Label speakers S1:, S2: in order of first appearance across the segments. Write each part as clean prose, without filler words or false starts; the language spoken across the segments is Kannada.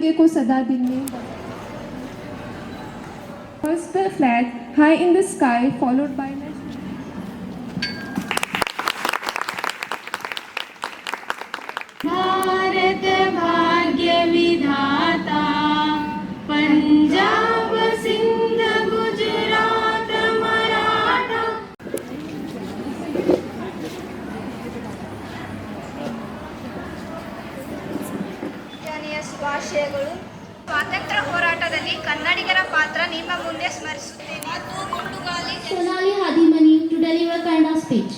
S1: तिरंगे को सदा दिल में। First the flag high in the sky, followed by
S2: Bharat भाग्य विधाता, पंजाब सिंध गुजरात मराठा।
S3: ಜನೀಯ ಶುಭಾಶಯಗಳು. ಸ್ವಾತಂತ್ರ್ಯ ಹೋರಾಟದಲ್ಲಿ ಕನ್ನಡಿಗರ ಪಾತ್ರ ನಿಮ್ಮ ಮುಂದೆ ಸ್ಮರಿಸುತ್ತೇನೆ.
S4: Sonali Hadimani to deliver kind of speech.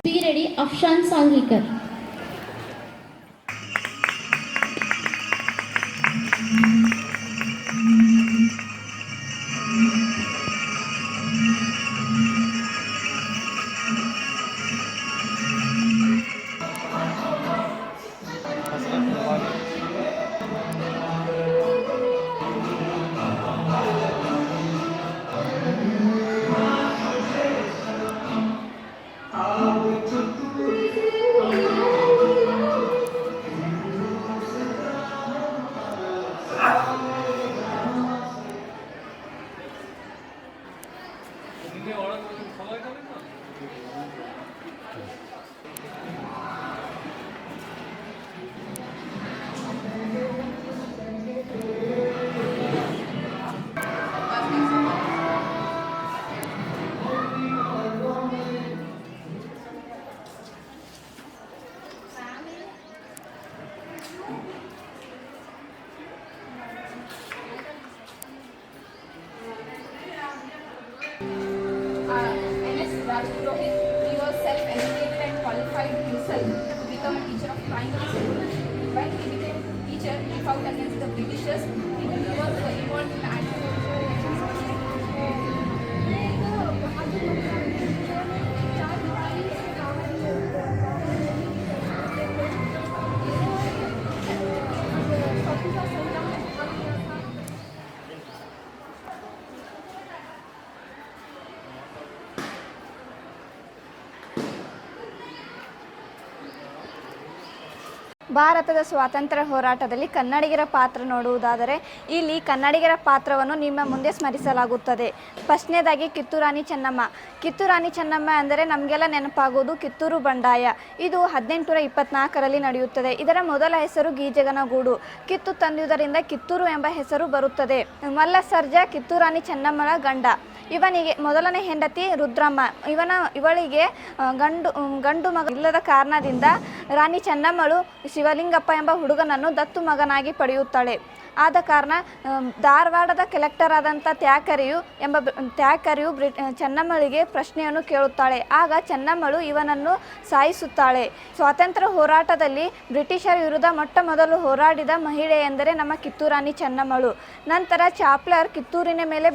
S4: Be ready, Afshan Sanglikar.
S5: N.S. Rajpurohit, he was self-educated and qualified himself to become a teacher of primary school. When he became a teacher, he fought against the Britishers. He was involved in
S3: ಭಾರತದ ಸ್ವಾತಂತ್ರ್ಯ ಹೋರಾಟದಲ್ಲಿ ಕನ್ನಡಿಗರ ಪಾತ್ರ ನೋಡುವುದಾದರೆ ಇಲ್ಲಿ ಕನ್ನಡಿಗರ ಪಾತ್ರವನ್ನು ನಿಮ್ಮ ಮುಂದೆ ಸ್ಮರಿಸಲಾಗುತ್ತದೆ. ಫಸ್ಟ್ನೇದಾಗಿ ಕಿತ್ತೂರು ರಾಣಿ ಚೆನ್ನಮ್ಮ. ಕಿತ್ತೂರು ರಾಣಿ ಚೆನ್ನಮ್ಮ ಅಂದರೆ ನಮಗೆಲ್ಲ ನೆನಪಾಗುವುದು ಕಿತ್ತೂರು ಬಂಡಾಯ. ಇದು 1824ರಲ್ಲಿ ನಡೆಯುತ್ತದೆ. ಇದರ ಮೊದಲ ಹೆಸರು ಗೀಜಗನಗೂಡು. ಕಿತ್ತು ತಂದುದರಿಂದ ಕಿತ್ತೂರು ಎಂಬ ಹೆಸರು ಬರುತ್ತದೆ. ಮಲ್ಲ ಸರ್ಜಾ ಕಿತ್ತೂರು ರಾಣಿ ಚೆನ್ನಮ್ಮಳ ಗಂಡ. ಇವನಿಗೆ ಮೊದಲನೇ ಹೆಂಡತಿ ರುದ್ರಮ್ಮ. ಇವಳಿಗೆ ಗಂಡು ಮಗ ಇಲ್ಲದ ಕಾರಣದಿಂದ ರಾಣಿ ಚೆನ್ನಮ್ಮಳು ಶಿವಲಿಂಗಪ್ಪ ಎಂಬ ಹುಡುಗನನ್ನು ದತ್ತು ಮಗನಾಗಿ ಪಡೆಯುತ್ತಾಳೆ. ಆದ ಕಾರಣ ಧಾರವಾಡದ ಕಲೆಕ್ಟರ್ ಆದಂಥ ತ್ಯಾಕರಿಯು ಚೆನ್ನಮ್ಮಳಿಗೆ ಪ್ರಶ್ನೆಯನ್ನು ಕೇಳುತ್ತಾಳೆ. ಆಗ ಚೆನ್ನಮ್ಮಳು ಇವನನ್ನು ಸಾಯಿಸುತ್ತಾಳೆ. ಸ್ವಾತಂತ್ರ್ಯ ಹೋರಾಟದಲ್ಲಿ ಬ್ರಿಟಿಷರ ವಿರುದ್ಧ ಮೊಟ್ಟ ಮೊದಲು ಹೋರಾಡಿದ ಮಹಿಳೆ ಎಂದರೆ ನಮ್ಮ ಕಿತ್ತೂರು ರಾಣಿ ಚೆನ್ನಮ್ಮಳು. ನಂತರ ಚಾಪ್ಲರ್ ಕಿತ್ತೂರಿನ ಮೇಲೆ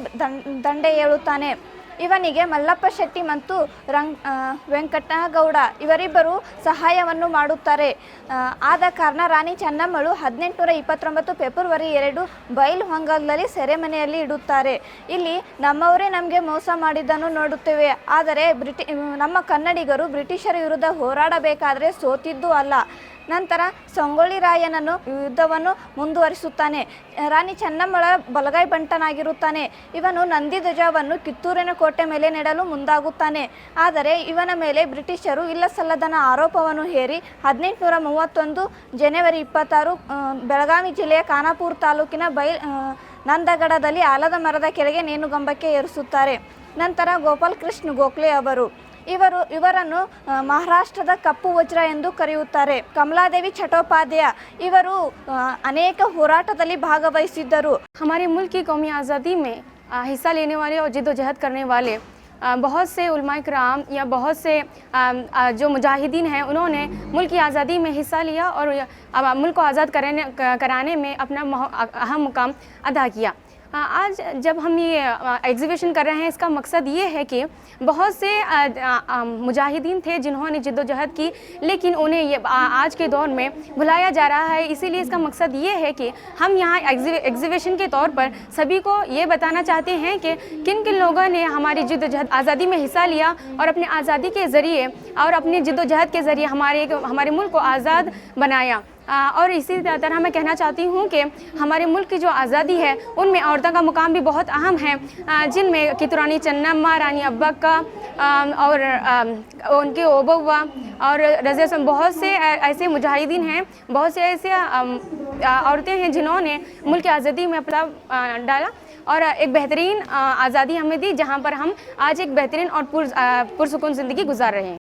S3: ದಂಡೆ ಏಳುತ್ತಾನೆ. ಇವನಿಗೆ ಮಲ್ಲಪ್ಪ ಶೆಟ್ಟಿ ಮತ್ತು ವೆಂಕಟಗೌಡ ಇವರಿಬ್ಬರು ಸಹಾಯವನ್ನು ಮಾಡುತ್ತಾರೆ. ಆದ ಕಾರಣ ರಾಣಿ ಚೆನ್ನಮ್ಮಳು 1829 ಫೆಬ್ರವರಿ 2 ಬೈಲಹೊಂಗಲದಲ್ಲಿ ಸೆರೆಮನೆಯಲ್ಲಿ ಇಡುತ್ತಾರೆ. ಇಲ್ಲಿ ನಮ್ಮವರೇ ನಮಗೆ ಮೋಸ ಮಾಡಿದ್ದನ್ನು ನೋಡುತ್ತೇವೆ. ಆದರೆ ನಮ್ಮ ಕನ್ನಡಿಗರು ಬ್ರಿಟಿಷರ ವಿರುದ್ಧ ಹೋರಾಡಬೇಕಾದರೆ ಸೋತಿದ್ದೂ ಅಲ್ಲ. ನಂತರ ಸಂಗೊಳ್ಳಿ ರಾಯಣ್ಣನು ಯುದ್ಧವನ್ನು ಮುಂದುವರಿಸುತ್ತಾನೆ. ರಾಣಿ ಚೆನ್ನಮ್ಮಳ ಬಲಗೈ ಬಂಟನಾಗಿರುತ್ತಾನೆ. ಇವನು ನಂದಿಧ್ವಜವನ್ನು ಕಿತ್ತೂರಿನ ಕೋಟೆ ಮೇಲೆ ನೆಡಲು ಮುಂದಾಗುತ್ತಾನೆ. ಆದರೆ ಇವನ ಮೇಲೆ ಬ್ರಿಟಿಷರು ಇಲ್ಲಸಲ್ಲದನ ಆರೋಪವನ್ನು ಹೇರಿ 1831 ಜನವರಿ 26 ಬೆಳಗಾವಿ ಜಿಲ್ಲೆಯ ಖಾನಾಪುರ ತಾಲೂಕಿನ ನಂದಗಡದಲ್ಲಿ ಆಲದ ಮರದ ಕೆಳಗೆ ನೇಣುಗಂಬಕ್ಕೆ ಏರಿಸುತ್ತಾರೆ. ನಂತರ ಗೋಪಾಲ್ ಕೃಷ್ಣ ಗೋಖಲೆ ಅವರು ಇವರನ್ನು ಮಹಾರಾಷ್ಟ್ರದ ಕಪ್ಪು ವಜ್ರ ಎಂದು ಕರೆಯುತ್ತಾರೆ. ಕಮಲಾದೇವಿ ಚಟ್ಟೋಪಾಧ್ಯಾಯ ಇವರು ಅನೇಕ ಹೋರಾಟದಲ್ಲಿ ಭಾಗವಹಿಸಿದ್ದರು.
S6: हमारे मुल्क की कौमी आज़ादी में हिस्सा लेने वाले और जिद्दोजहद करने वाले बहुत से उलमाए कराम या बहुत से जो मुजाहिदीन हैं उन्होंने मुल्क की आज़ादी में हिस्सा लिया और मुल्क को आज़ाद कराने में अपना अहम मुकाम अदा किया। आज जब हम ये एग्ज़िबिशन कर रहे हैं इसका मकसद ये है कि बहुत से मुजाहिदीन थे जिन्होंने जिद्दोजहद की, लेकिन उन्हें ये आज के दौर में भुलाया जा रहा है। इसीलिए इसका मकसद ये है कि हम यहाँ एग्ज़िबिशन के तौर पर सभी को ये बताना चाहते हैं कि किन किन लोगों ने हमारी जिद्दोजहद आज़ादी में हिस्सा लिया और अपने आज़ादी के ज़रिए और अपनी जिद्दोजहद के ज़रिए हमारे मुल्क को आज़ाद बनाया। और इसी तरह मैं कहना चाहती हूँ कि हमारे मुल्क की जो आज़ादी है उनमें औरतों का मुकाम भी बहुत अहम है, जिनमें कित्तूर रानी चन्नम्मा, रानी अब्बक्का और उनके ओबव्वा और रज़िया से बहुत से ऐसे मुजाहिदीन हैं, बहुत से ऐसे औरतें हैं जिन्होंने मुल्क की आज़ादी में अपना डाला और एक बेहतरीन आज़ादी हमें दी, जहाँ पर हम आज एक बेहतरीन और पुरसुकून ज़िंदगी गुजार रहे हैं।